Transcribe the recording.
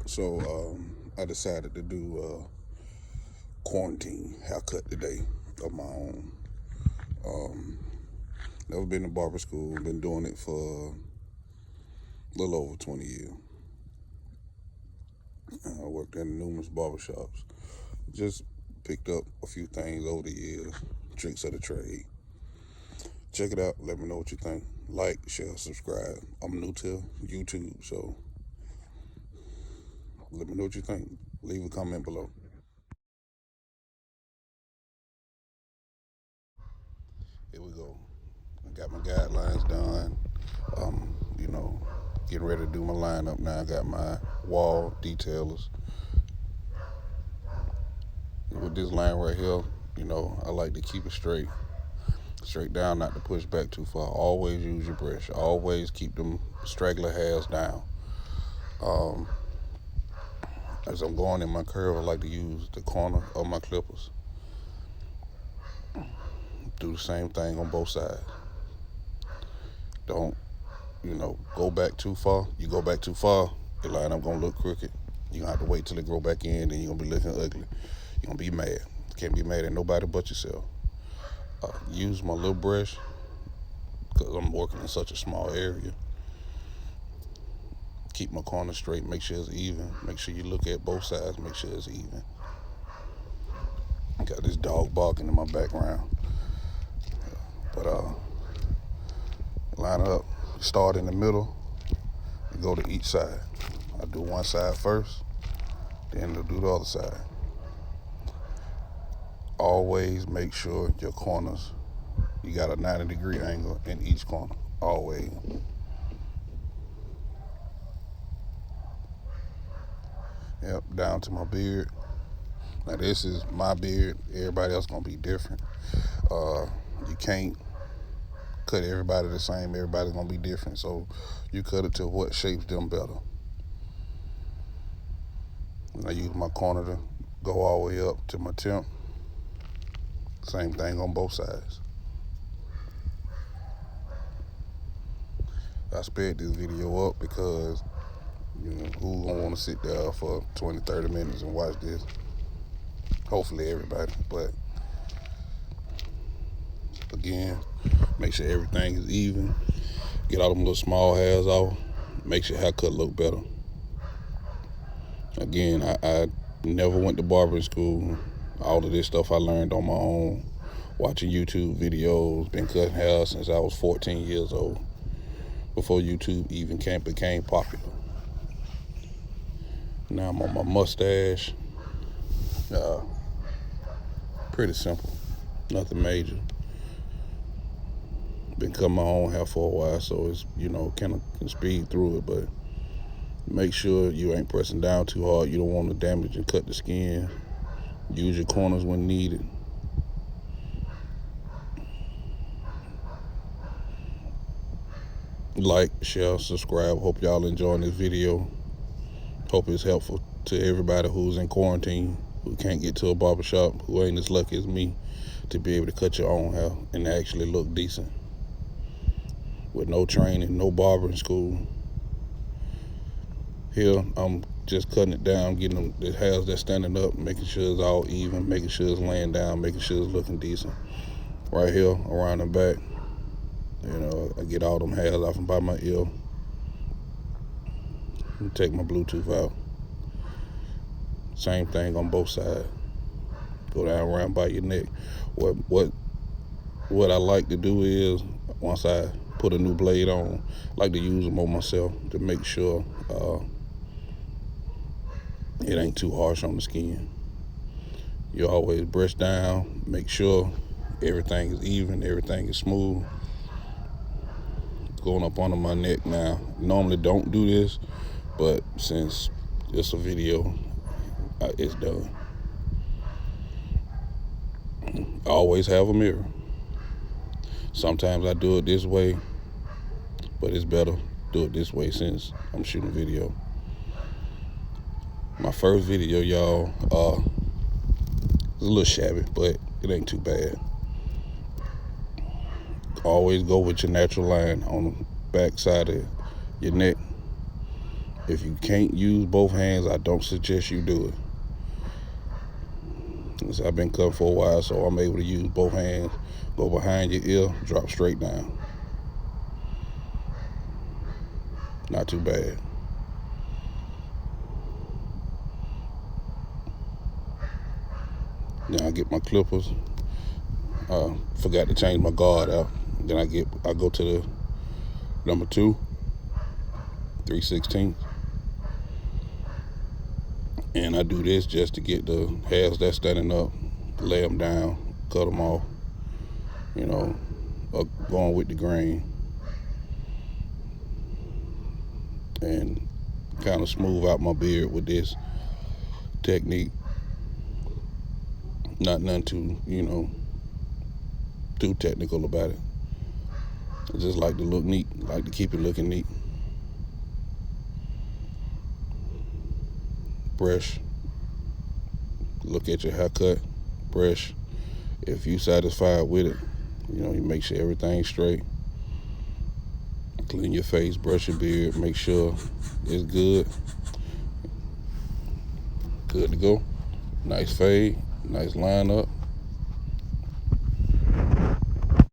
So I decided to do a quarantine haircut today of my own. Um, Never been to barber school. Been doing it for a little over 20 years. I worked in numerous barbershops. Just picked up a few things over the years, tricks of the trade. Check it out. Let me know what you think. Like, share, subscribe. I'm new to YouTube, so let me know what you think. Leave a comment below. Here we go. I got my guidelines done. You know, getting ready to do my lineup now. I got my wall detailers. With this line right here, I like to keep it straight down, not to push back too far. Always use your brush. Always keep them straggler hairs down. Um, as I'm going in my curve, I like to use the corner of my clippers. Do the same thing on both sides. Don't, go back too far. You go back too far, your lineup gonna look crooked. You're gonna have to wait till it grow back in, then you're gonna be looking ugly. You're gonna be mad. Can't be mad at nobody but yourself. Use my little brush because I'm working in such a small area. Keep my corner straight, make sure it's even. Make sure you look at both sides, make sure it's even. Got this dog barking in my background. But line up, start in the middle, and go to each side. I do one side first, then I'll do the other side. Always make sure your corners, you got a 90-degree angle in each corner, always. Yep, down to my beard. Now this is my beard, everybody else gonna be different. You can't cut everybody the same, everybody's gonna be different, so you cut it to what shapes them better. And I use my corner to go all the way up to my temp. Same thing on both sides. I sped this video up because, who's gonna wanna sit there for 20, 30 minutes and watch this? Hopefully everybody, but again, make sure everything is even. Get all them little small hairs off. Makes your haircut look better. Again, I never went to barbering school. All of this stuff I learned on my own, watching YouTube videos. Been cutting hair since I was 14 years old, before YouTube even became popular. Now I'm on my mustache. Pretty simple, nothing major. Been cutting my own hair for a while, so it's, kind of can speed through it, but make sure you ain't pressing down too hard. You don't want to damage and cut the skin. Use your corners when needed. Like, share, subscribe. Hope y'all enjoying this video. Hope it's helpful to everybody who's in quarantine, who can't get to a barbershop, who ain't as lucky as me to be able to cut your own hair and actually look decent. With no training, no barbering school. Here, I'm just cutting it down, getting them, the hairs that's standing up, making sure it's all even, making sure it's laying down, making sure it's looking decent. Right here, around the back, I get all them hairs off and by my ear. Take my Bluetooth out. Same thing on both sides. Go down around by your neck. What I like to do is, once I put a new blade on, I like to use them on myself to make sure it ain't too harsh on the skin. You always brush down, make sure everything is even, everything is smooth. Going up under my neck now. Normally don't do this, but since it's a video, it's done. I always have a mirror. Sometimes I do it this way, but it's better do it this way since I'm shooting video. My first video, y'all, it's a little shabby, but it ain't too bad. Always go with your natural line on the back side of your neck. If you can't use both hands, I don't suggest you do it. I've been cut for a while, so I'm able to use both hands. Go behind your ear, drop straight down. Not too bad. Now I get my clippers. Forgot to change my guard out. Then I go to the number 2, 3/16, and I do this just to get the hairs that's standing up, lay them down, cut them off. Going with the grain, and kind of smooth out my beard with this technique. Not nothing too technical about it. I just like to look neat, like to keep it looking neat. Brush, look at your haircut, brush. If you satisfied with it, you make sure everything's straight. Clean your face, brush your beard, make sure it's good. Good to go. Nice fade, nice line up.